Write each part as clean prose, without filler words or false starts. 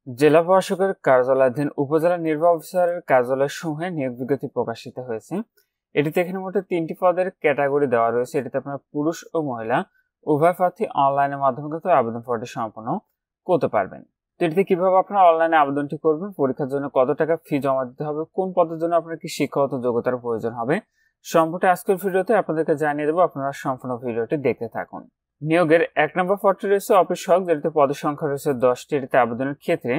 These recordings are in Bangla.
জেলা প্রশাসকের কার্যালয়াধীন উপজেলা নির্বাহী অফিসারের কার্যালয় সমূহে নিয়োগ বিজ্ঞপ্তি প্রকাশিত হয়েছে। এটিতে এখানে মোট 3টি পদের ক্যাটাগরি দেওয়া রয়েছে। এটিতে আপনার পুরুষ ও মহিলা উভয় প্রার্থী অনলাইনের মাধ্যমে কিন্তু আবেদন ফর্মটি সম্পন্ন করতে পারবেন। তো এটিতে কিভাবে আপনারা অনলাইনে আবেদনটি করবেন, পরীক্ষার জন্য কত টাকা ফি জমা দিতে হবে, কোন পদের জন্য আপনার কি শিক্ষাগত যোগ্যতার প্রয়োজন হবে, সম্পূর্ণ আজকের ভিডিওতে আপনাদেরকে জানিয়ে দেবো। আপনারা সম্পূর্ণ ভিডিওটি দেখতে থাকুন। নিয়োগের 1 নম্বর পদটি রয়েছে অফিস সহায়ক, যেটিতে পদের সংখ্যা রয়েছে 10টি। এটিতে আবেদনের ক্ষেত্রে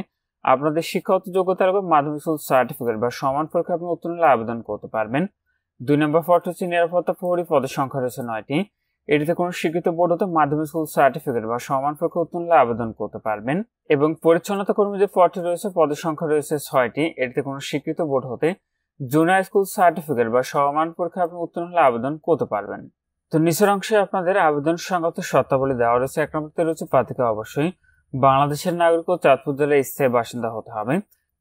আপনাদের শিক্ষাগত যোগ্যতার উপর মাধ্যমিক স্কুল সার্টিফিকেট বা সমান পরীক্ষা আপনি উত্তীর্ণ হলে আবেদন করতে পারবেন। 2 নম্বর পদটি হচ্ছে নিরাপত্তা প্রহরী, পদের সংখ্যা রয়েছে 9টি। এটিতে কোনো স্বীকৃত বোর্ড হতে মাধ্যমিক স্কুল সার্টিফিকেট বা সমান পরীক্ষা উত্তীর্ণ হলে আবেদন করতে পারবেন। এবং পরিচ্ছন্নতা কর্মী যে পদটি রয়েছে, পদের সংখ্যা রয়েছে 6টি। এটিতে কোনো স্বীকৃত বোর্ড হতে জুনিয়র স্কুল সার্টিফিকেট বা সমান পরীক্ষা আপনি উত্তীর্ণ হলে আবেদন করতে পারবেন। তো নিচের অংশে আপনাদের আবেদন সংক্রান্ত শর্তাবলী দেওয়া রয়েছে। 1 নম্বরতে রয়েছে প্রার্থীকে অবশ্যই বাংলাদেশের নাগরিক ও চাঁদপুর জেলার স্থায়ী বাসিন্দা হতে হবে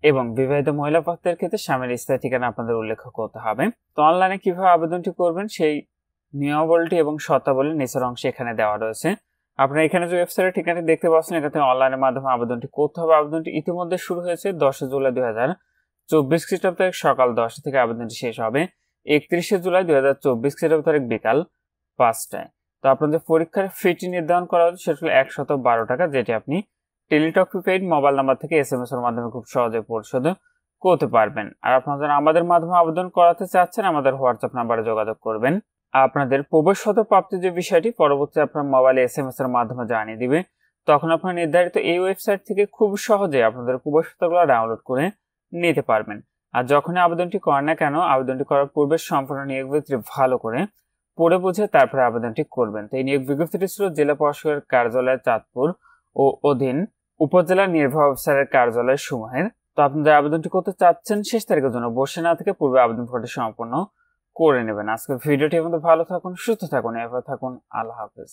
এবং বিবাহিত মহিলা প্রার্থীর ক্ষেত্রে স্বামীর স্থায়ী ঠিকানা আপনাদের উল্লেখ করতে হবে। তো অনলাইনে কিভাবে আবেদনটি করবেন সেই নিয়মাবলী এবং শর্তাবলী নিচের অংশে এখানে দেওয়া রয়েছে। আপনারা এখানে যে ওয়েবসাইটের ঠিকানাটি দেখতে পাচ্ছেন, এখানে অনলাইনের মাধ্যমে আবেদনটি করতে হবে। আবেদনটি ইতিমধ্যে শুরু হয়েছে 10 জুলাই 2024 খ্রিস্টাব্দ তারিখ সকাল 10টা থেকে আবেদনটি শেষ হবে 31 জুলাই 2024 খ্রিস্টাব্দ তারিখ বিকাল 5টায়। তো আপনাদের পরীক্ষার ফিটি নির্ধারণ করা হচ্ছে সেটা হলো 112 টাকা, যেটি আপনি টেলিটক প্রিপেইড মোবাইল নাম্বার থেকে SMS এর মাধ্যমে খুব সহজে পরিশোধ করতে পারবেন। আর আপনারা আমাদের মাধ্যমে আবেদন করাতে চাচ্ছেন, আমাদের হোয়াটসঅ্যাপ নাম্বারে যোগাযোগ করবেন। আপনাদের প্রবেশপত্র প্রাপ্তির যে বিষয়টি পরবর্তী আপনার মোবাইলে SMS এর মাধ্যমে জানিয়ে দিবে। তখন আপনার নির্ধারিত এই ওয়েবসাইট থেকে খুব সহজে আপনাদের প্রবেশপত্রগুলো ডাউনলোড করে নিতে পারবেন। আর যখনই আবেদনটি করেন না কেন, আবেদনটি করার পূর্বে সম্পূর্ণ নিয়োগ বিজ্ঞপ্তি ভালো করে পড়ে বুঝে তারপরে আবেদনটি করবেন। তো এই নিয়োগ বিজ্ঞপ্তিটি ছিল জেলা প্রশাসকের কার্যালয় চাঁদপুর ও অধীন উপজেলা নির্বাহী অফিসারের কার্যালয় সমূহের। তো আপনাদের আবেদনটি করতে চাচ্ছেন শেষ তারিখের জন্য বসে না থেকে পূর্বে আবেদন ফর্মটি সম্পন্ন করে নেবেন। আজকের ভিডিওটি আপনাদের ভালো থাকুন, সুস্থ থাকুন, এভাবে থাকুন। আল্লাহ হাফেজ।